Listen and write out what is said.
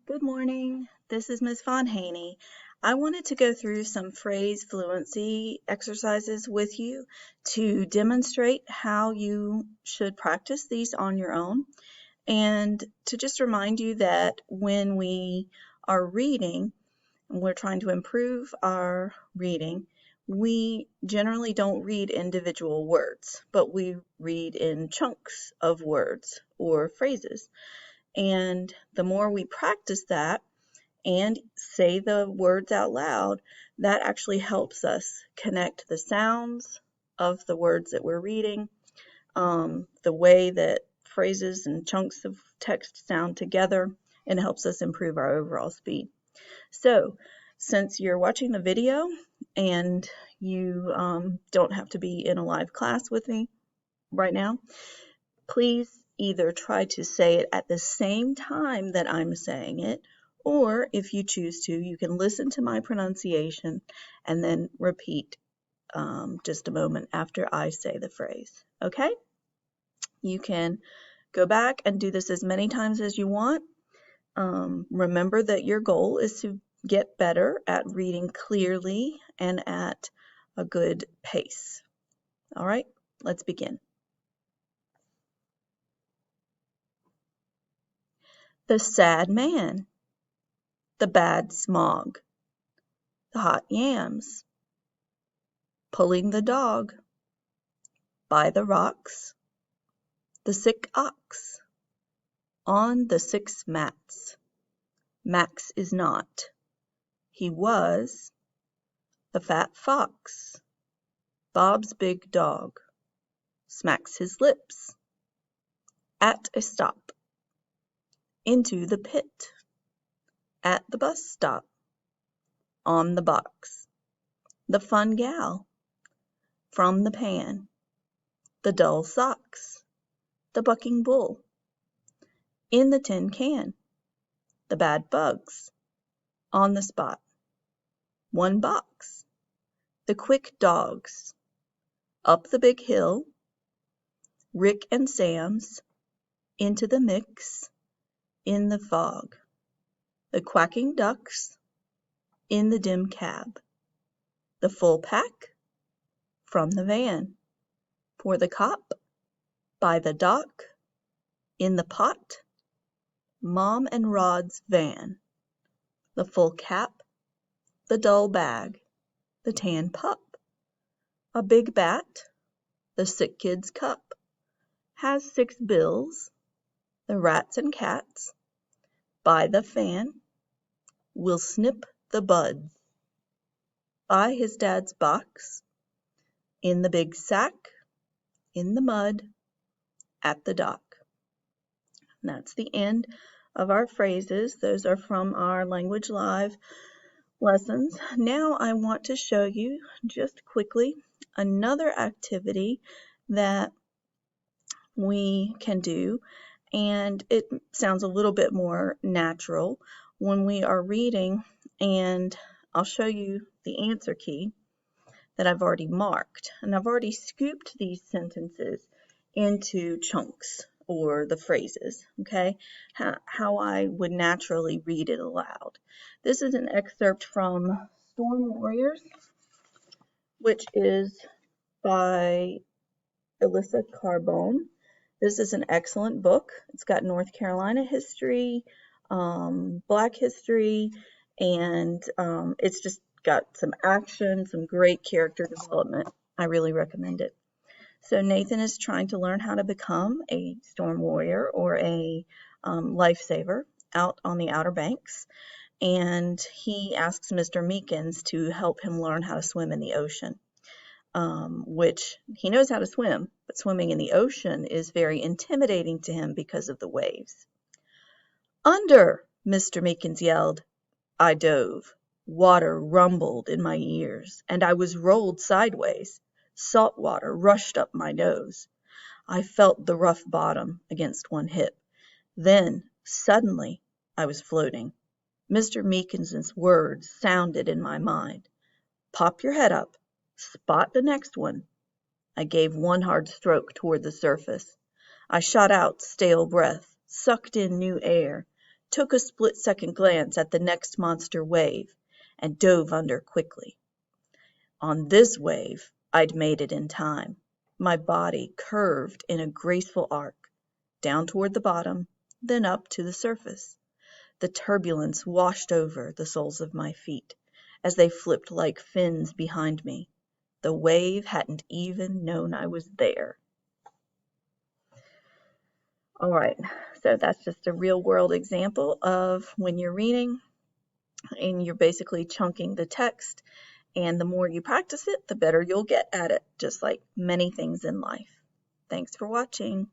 Good morning. This is Ms. Von Haney. I wanted to go through some phrase fluency exercises with you to demonstrate how you should practice these on your own, and to just remind you that when we are reading and we're trying to improve our reading, we generally don't read individual words, but we read in chunks of words or phrases. And the more we practice that, and say the words out loud, that actually helps us connect the sounds of the words that we're reading, the way that phrases and chunks of text sound together, and helps us improve our overall speed. So, since you're watching the video and you don't have to be in a live class with me right now, please either try to say it at the same time that I'm saying it, or if you choose to, you can listen to my pronunciation and then repeat just a moment after I say the phrase. Okay? You can go back and do this as many times as you want. Remember that your goal is to get better at reading clearly and at a good pace. All right, let's begin. The sad man, the bad smog, the hot yams, pulling the dog, by the rocks, the sick ox, on the 6 mats. Max is not, he was, the fat fox, Bob's big dog, smacks his lips, at a stop, into the pit, at the bus stop, on the box, the fun gal, from the pan, the dull socks, the bucking bull, in the tin can, the bad bugs, on the spot, 1 box, the quick dogs, up the big hill, Rick and Sam's, into the mix, in the fog, the quacking ducks, in the dim cab, the full pack, from the van, for the cop, by the dock, in the pot, Mom and Rod's van, the full cap, the dull bag, the tan pup, a big bat, the sick kid's cup, has 6 bills, the rats and cats, by the fan, will snip the buds, by his dad's box, in the big sack, in the mud, at the dock. And that's the end of our phrases. Those are from our Language Live lessons. Now I want to show you just quickly another activity that we can do, and it sounds a little bit more natural when we are reading, and I'll show you the answer key that I've already marked, and I've already scooped these sentences into chunks or the phrases, okay, how I would naturally read it aloud. This is an excerpt from Storm Warriors, which is by Elissa Carbone. This is an excellent book. It's got North Carolina history, Black history, and it's just got some action, some great character development. I really recommend it. So Nathan is trying to learn how to become a storm warrior or a lifesaver out on the Outer Banks, and he asks Mr. Meekins to help him learn how to swim in the ocean. Which he knows how to swim, but swimming in the ocean is very intimidating to him because of the waves. Under, Mr. Meekins yelled. I dove. Water rumbled in my ears, and I was rolled sideways. Salt water rushed up my nose. I felt the rough bottom against one hip. Then, suddenly, I was floating. Mr. Meekins's words sounded in my mind. Pop your head up. Spot the next one. I gave one hard stroke toward the surface. I shot out stale breath, sucked in new air, took a split-second glance at the next monster wave, and dove under quickly. On this wave, I'd made it in time. My body curved in a graceful arc, down toward the bottom, then up to the surface. The turbulence washed over the soles of my feet as they flipped like fins behind me. The wave hadn't even known I was there. All right, so that's just a real world example of when you're reading and you're basically chunking the text, and the more you practice it, the better you'll get at it, just like many things in life. Thanks for watching.